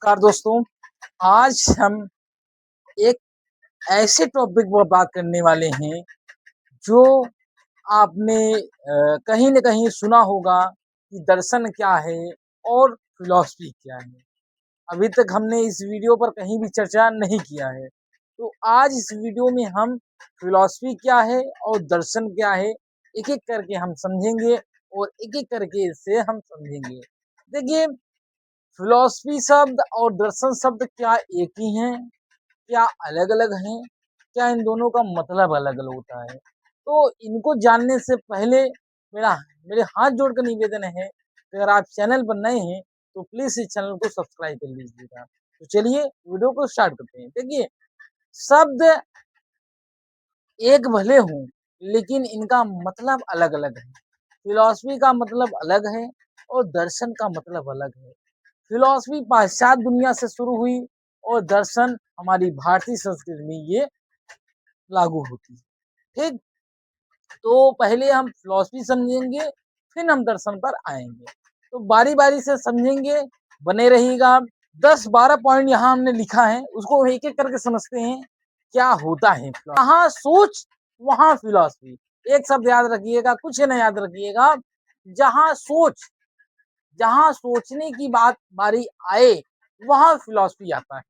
नमस्कार दोस्तों। आज हम एक ऐसे टॉपिक पर बात करने वाले हैं जो आपने कहीं न कहीं सुना होगा कि दर्शन क्या है और फिलॉसफी क्या है। अभी तक हमने इस वीडियो पर कहीं भी चर्चा नहीं किया है। तो आज इस वीडियो में हम फिलॉसफी क्या है और दर्शन क्या है, एक-एक करके हम समझेंगे और एक-एक करके इसे हम समझेंगे। देखिए, फिलॉसफी शब्द और दर्शन शब्द क्या एक ही हैं? क्या अलग-अलग हैं? क्या इन दोनों का मतलब अलग-अलग होता है? तो इनको जानने से पहले मेरा मेरे हाथ जोड़कर निवेदन है कि अगर आप चैनल पर नए हैं, तो प्लीज़ इस चैनल को सब्सक्राइब कर लीजिएगा। तो चलिए वीडियो को स्टार्ट करते हैं। देखिए, शब्द एक भले हों, लेकिन इनका मतलब अलग-अलग है। फिलॉसफी का मतलब अलग है और दर्शन का मतलब अलग है। फिलॉसफी पाश्चात्य दुनिया से शुरू हुई और दर्शन हमारी भारतीय संस्कृति में ये लागू होती है। ठीक? तो पहले हम फिलॉसफी समझेंगे, फिर हम दर्शन पर आएँगे। तो बारी-बारी से समझेंगे, बने रहिएगा। 10-12 पॉइंट यहाँ हमने लिखा है, उसको एक-एक करके समझते हैं, क्या होता है। जहाँ सोच, वहाँ फिलॉसफी। एक शब्द याद रखिएगा, कुछ न याद रखिएगा, जहाँ सोच, जहाँ सोचने की बारी आए, वहाँ फिलॉसफी आता है।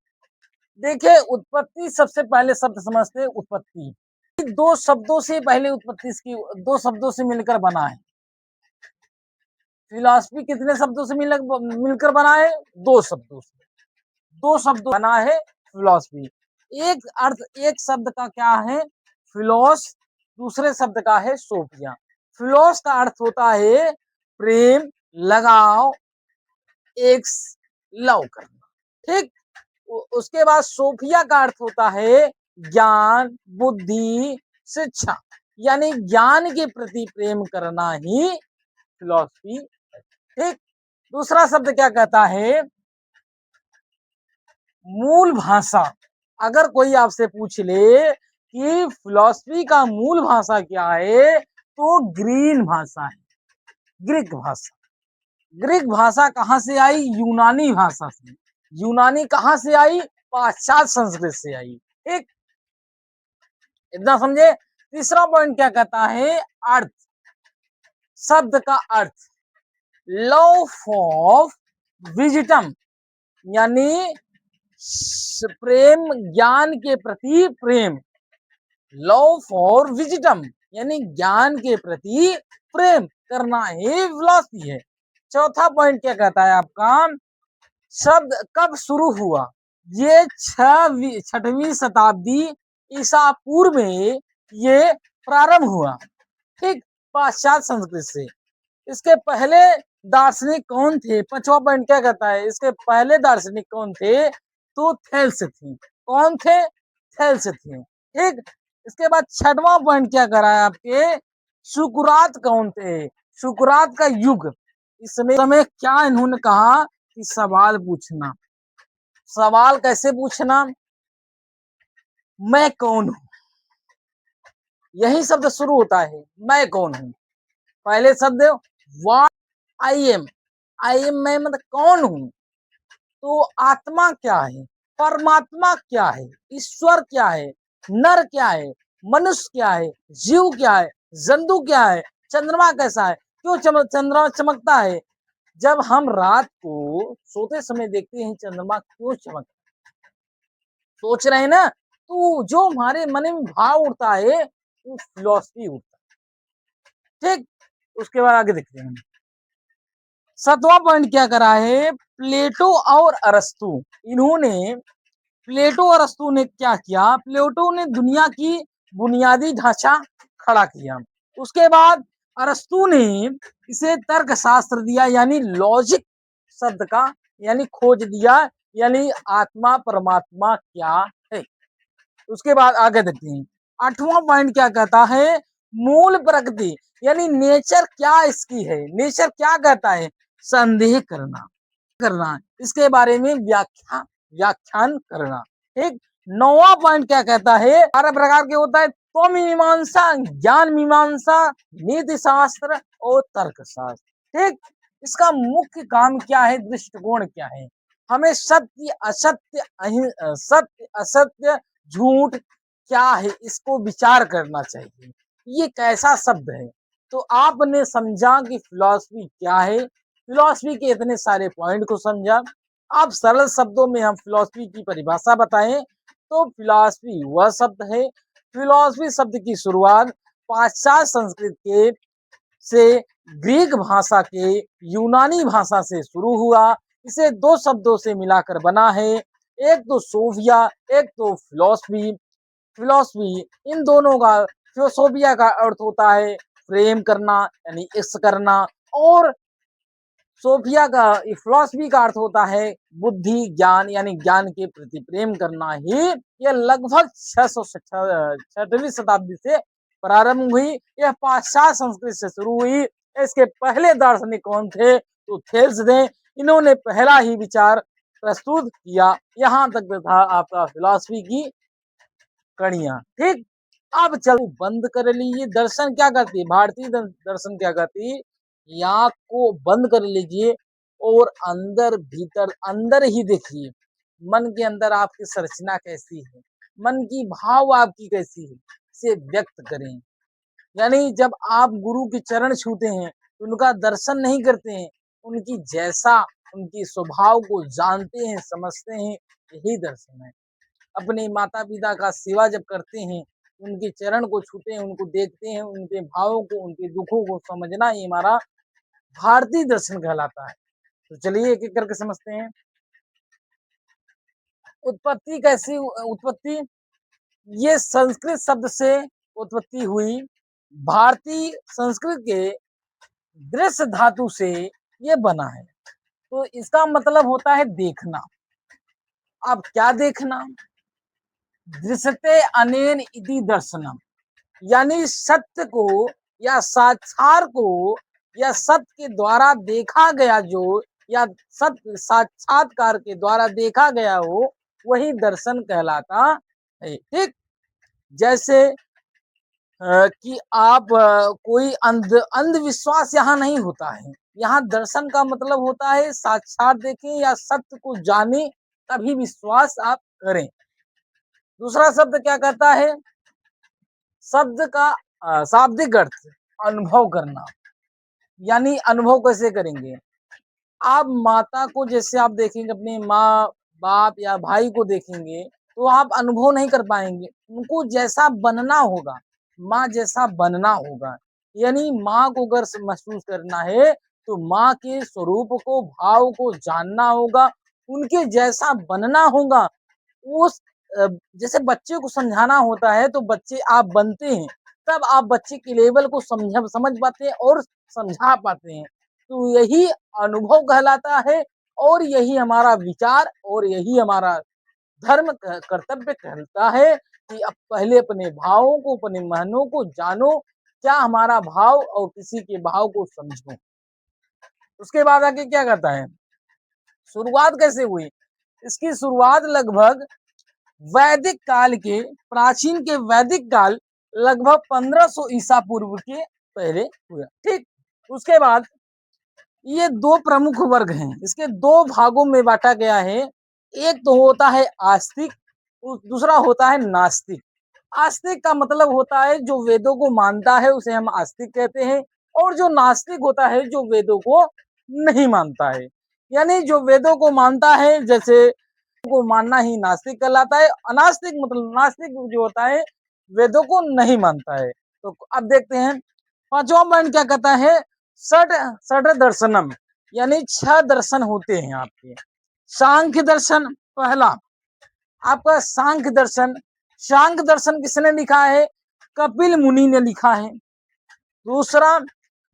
देखिए, उत्पत्ति सबसे पहले शब्द समझते हैं उत्पत्ति। दो शब्दों से पहले उत्पत्ति इसकी दो शब्दों से मिलकर बना है। फिलॉसफी कितने शब्दों से मिलकर बना है? दो शब्दों से। दो शब्दों बना है फिलॉसफी। एक अर्थ एक शब्द का क्या है? फिलोस, दूसरे शब्द का है सोफिया। फिलोस का अर्थ होता है प्रेम, लगाव, एक लव करना। ठीक? उसके बाद सोफिया का अर्थ होता है ज्ञान, बुद्धि, शिक्षा, यानी ज्ञान के प्रति प्रेम करना ही फिलॉसफी है। ठीक? दूसरा शब्द क्या कहता है? मूल भाषा। अगर कोई आपसे पूछ ले कि फिलॉसफी का मूल भाषा क्या है, तो ग्रीक भाषा है, ग्रीक भाषा। ग्रीक भाषा कहाँ से आई? यूनानी भाषा से। यूनानी कहाँ से आई? पाश्चात्य संस्कृत से आई। ठीक? इतना समझे। तीसरा पॉइंट क्या कहता है? अर्थ, शब्द का अर्थ। लव ऑफ विजिटम, यानी प्रेम, ज्ञान के प्रति प्रेम। लव फॉर विजिटम, यानी ज्ञान के प्रति प्रेम करना ही फिलॉसफी है। चौथा पॉइंट क्या कहता है आपका? शब्द कब शुरू हुआ? ये 6वीं शताब्दी ईसा पूर्व में ये प्रारंभ हुआ। ठीक? पाश्चात्य संस्कृत से। इसके पहले दार्शनिक कौन थे? पांचवा पॉइंट क्या कहता है? इसके पहले दार्शनिक कौन थे? तो थेल्स थे। कौन थे? थेल्स थे। ठीक? इसके बाद छठवां पॉइंट क्या कर रहा है आपके? सुकरात कौन थे? सुकरात का युग। इस समय क्या इन्होंने कहा कि सवाल पूछना। सवाल कैसे पूछना? मैं कौन हूं? यही शब्द शुरू होता है, मैं कौन हूं। पहले शब्द what I am. I am मैं मतलब कौन हूं। तो आत्मा क्या है? परमात्मा क्या है? ईश्वर क्या है? नर क्या है? मनुष्य क्या है? जीव क्या है? जंतु क्या है? चंद्रमा कैसा है? क्यों चंद्रमा चमकता है? जब हम रात को सोते समय देखते हैं चंद्रमा क्यों चमकता है, सोच रहे हैं ना। तो जो हमारे मन में भाव उठता है वो फिलॉसफी उठता है। ठीक? उसके बाद आगे देखते हैं। सातवां पॉइंट क्या करा है? प्लेटो और अरस्तु। इन्होंने प्लेटो और अरस्तु ने क्या किया? प्लेटो ने दुनिया की बुनियादी ढांचा खड़ा किया। उसके बाद अरस्तु ने इसे तर्कशास्त्र दिया, यानी लॉजिक शब्द का, यानी खोज दिया, यानी आत्मा परमात्मा क्या है। उसके बाद आगे देखते हैं। आठवां पॉइंट क्या कहता है? मूल प्रकृति, यानी नेचर क्या इसकी है, नेचर क्या कहता है? संदेह करना, करना इसके बारे में व्याख्यान करना। ठीक? नौवां पॉइंट क्या कहता है? 12 प्रकार के होता है। तो मीमांसा, ज्ञान मीमांसा, नीति शास्त्र और तर्क शास्त्र। ठीक? इसका मुख्य काम क्या है? दृष्टिकोण क्या है? हमें सत्य असत्य सत्य असत्य झूठ क्या है इसको विचार करना चाहिए। ये कैसा शब्द है? तो आपने समझा कि फिलॉसफी क्या है, फिलॉसफी के इतने सारे पॉइंट को समझा। आप सरल शब्दों में हम फिलॉसफी की परिभाषा बताएं तो फिलॉसफी वह शब्द है, फिलॉसफी शब्द की शुरुआत पाश्चात्य संस्कृत के से ग्रीक भाषा के यूनानी भाषा से शुरू हुआ। इसे दो शब्दों से मिलाकर बना है, एक तो सोफिया, एक तो फिलॉसफी। फिलॉसफी इन दोनों का, फिलोसोफिया का अर्थ होता है प्रेम करना यानी इश्क करना, और सोफिया का फिलॉसफी का अर्थ होता है बुद्धि ज्ञान यानी ज्ञान के प्रति प्रेम करना ही। यह लगभग 6वीं शताब्दी से प्रारंभ हुई। यह पाश्चात्य संस्कृत से शुरू हुई। इसके पहले दार्शनिक कौन थे? तो थेल्स थे। इन्होंने पहला ही विचार प्रस्तुत किया। यहाँ तक था आपका फिलॉसफी की कड़ियां। ठीक, अब चलो बंद कर लीजिए। दर्शन क्या करती है? भारतीय दर्शन क्या करती है? आँख को बंद कर लीजिए और अंदर भीतर अंदर ही देखिए, मन के अंदर आपकी संरचना कैसी है, मन की भाव आपकी कैसी है, इसे व्यक्त करें। यानी जब आप गुरु के चरण छूते हैं तो उनका दर्शन नहीं करते हैं, उनकी जैसा उनकी स्वभाव को जानते हैं, समझते हैं, यही दर्शन है। अपने माता पिता का सेवा जब करते हैं, उनके चरण को छूते हैं, उनको देखते हैं, उनके भावों को, उनके दुखों को समझना ही हमारा भारतीय दर्शन कहलाता है। तो चलिए एक एक करके समझते हैं। उत्पत्ति कैसी उत्पत्ति? ये संस्कृत शब्द से उत्पत्ति हुई। भारतीय संस्कृत के दृश्य धातु से ये बना है। तो इसका मतलब होता है देखना। अब क्या देखना? दृश्यते अनेन इति दर्शनम, यानी सत्य को या साक्षात को या सत्य के द्वारा देखा गया जो, या सत्य साक्षात्कार के द्वारा देखा गया हो, वही दर्शन कहलाता है। ठीक, जैसे कि आप कोई अंधविश्वास यहाँ नहीं होता है। यहाँ दर्शन का मतलब होता है साक्षात देखें या सत्य को जाने, तभी विश्वास आप करें। दूसरा शब्द क्या कहता है? शब्द का शाब्दिक अर्थ अनुभव करना। यानी अनुभव कैसे करेंगे? आप माता को जैसे आप देखेंगे, अपने माँ बाप या भाई को देखेंगे तो आप अनुभव नहीं कर पाएंगे, उनको जैसा बनना होगा, माँ जैसा बनना होगा। यानी माँ को अगर महसूस करना है तो माँ के स्वरूप को, भाव को जानना होगा, उनके जैसा बनना होगा। उस जैसे बच्चे को समझाना होता है तो बच्चे आप बनते हैं, तब आप बच्चे के लेवल को समझ पाते हैं और समझा पाते हैं। तो यही अनुभव कहलाता है, और यही हमारा विचार और यही हमारा धर्म कर्तव्य कहता है कि अब पहले अपने भावों को, अपने महनों को जानो, क्या हमारा भाव, और किसी के भाव को समझो। उसके बाद आगे क्या कहता है? शुरुआत कैसे हुई? इसकी शुरुआत लगभग वैदिक काल के, प्राचीन के वैदिक काल, लगभग 1500 ईसा पूर्व के पहले हुआ। ठीक, उसके बाद ये दो प्रमुख वर्ग हैं, इसके दो भागों में बांटा गया है। एक तो होता है आस्तिक, दूसरा होता है नास्तिक। आस्तिक का मतलब होता है जो वेदों को मानता है, उसे हम आस्तिक कहते हैं। और जो नास्तिक होता है जो वेदों को नहीं मानता है। यानी जो वेदों को मानता है, जैसे को मानना ही नास्तिक कहलाता है। अनास्तिक मतलब नास्तिक जो होता है वेदों को नहीं मानता है। तो अब देखते हैं पांचवा पॉइंट क्या कहता है? षड षड दर्शनम, यानी 6 दर्शन होते हैं आपके। सांख्य दर्शन पहला, आपका सांख्य दर्शन। सांख्य दर्शन किसने लिखा है? कपिल मुनि ने लिखा है। दूसरा,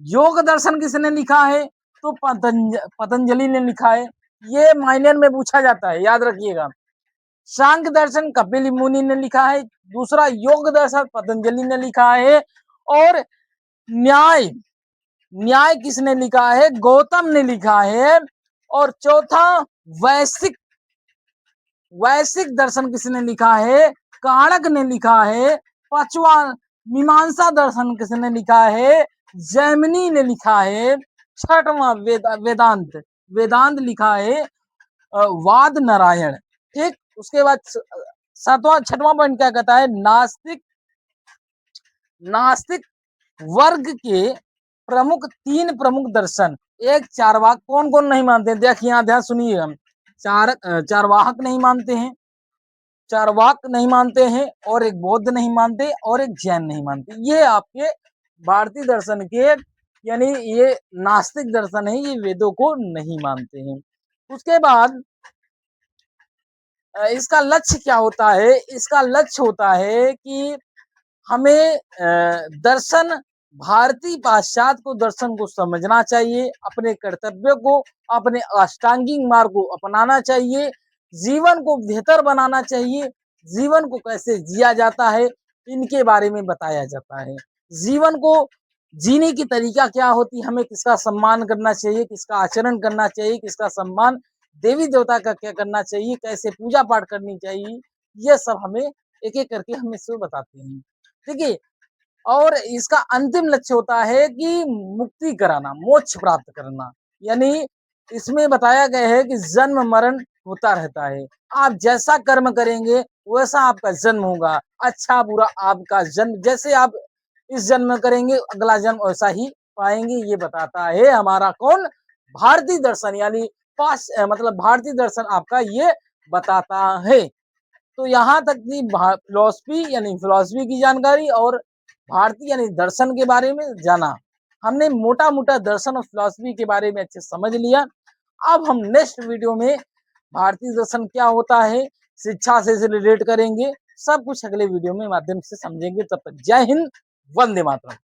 योग दर्शन किसने लिखा है? तो पतंजलि ने लिखा है। ये माइनर में पूछा जाता है, याद रखिएगा। सांख्य दर्शन कपिल मुनि ने लिखा है, दूसरा योग दर्शन पतंजलि ने लिखा है, और न्याय न्याय किसने लिखा है? गौतम ने लिखा है। और चौथा, वैश्विक वैश्विक दर्शन किसने लिखा है? कारक ने लिखा है। पांचवा, मीमांसा दर्शन किसने लिखा है? जैमिनी ने लिखा है। छठवां, वेदांत वेदांत लिखा है। वाद नारायण। ठीक, उसके बाद छठवां पॉइंट क्या कहता है, नास्तिक नास्तिक वर्ग के तीन प्रमुख दर्शन। एक चारवाक, कौन कौन नहीं मानते हैं, देखिए यहाँ ध्यान सुनिए, हम चारवाहक नहीं मानते हैं, चारवाक नहीं मानते हैं, और एक बौद्ध नहीं मानते, और एक जैन नहीं मानते। ये आपके भारतीय दर्शन के, यानी ये नास्तिक दर्शन है, ये वेदों को नहीं मानते हैं। उसके बाद इसका लक्ष्य क्या होता है, इसका लक्ष्य होता है कि हमें दर्शन, भारतीय पाश्चात्य को दर्शन को समझना चाहिए, अपने कर्तव्य को, अपने अष्टांगिक मार्ग को अपनाना चाहिए, जीवन को बेहतर बनाना चाहिए, जीवन को कैसे जिया जाता है इनके बारे में बताया जाता है। जीवन को जीने की तरीका क्या होती है, हमें किसका सम्मान करना चाहिए, किसका आचरण करना चाहिए, किसका सम्मान, देवी देवता का क्या करना चाहिए, कैसे पूजा पाठ करनी चाहिए, ये सब हमें एक एक करके हम इसमें बताते हैं। ठीक है, और इसका अंतिम लक्ष्य होता है कि मुक्ति कराना, मोक्ष प्राप्त करना। यानी इसमें बताया गया है कि जन्म मरण होता रहता है, आप जैसा कर्म करेंगे वैसा आपका जन्म होगा, अच्छा बुरा आपका जन्म, जैसे आप इस जन्म में करेंगे अगला जन्म वैसा ही पाएंगे। ये बताता है हमारा कौन, भारतीय दर्शन, यानी मतलब भारतीय दर्शन आपका ये बताता है। तो यहाँ तक की फिलोसफी, यानी फिलोसफी की जानकारी और भारतीय यानी दर्शन के बारे में जाना। हमने मोटा मोटा दर्शन और फिलोसफी के बारे में अच्छे समझ लिया। अब हम नेक्स्ट वीडियो में भारतीय दर्शन क्या होता है, शिक्षा से रिलेट करेंगे, सब कुछ अगले वीडियो में माध्यम से समझेंगे। तब तक जय हिंद, वंदे मातरम।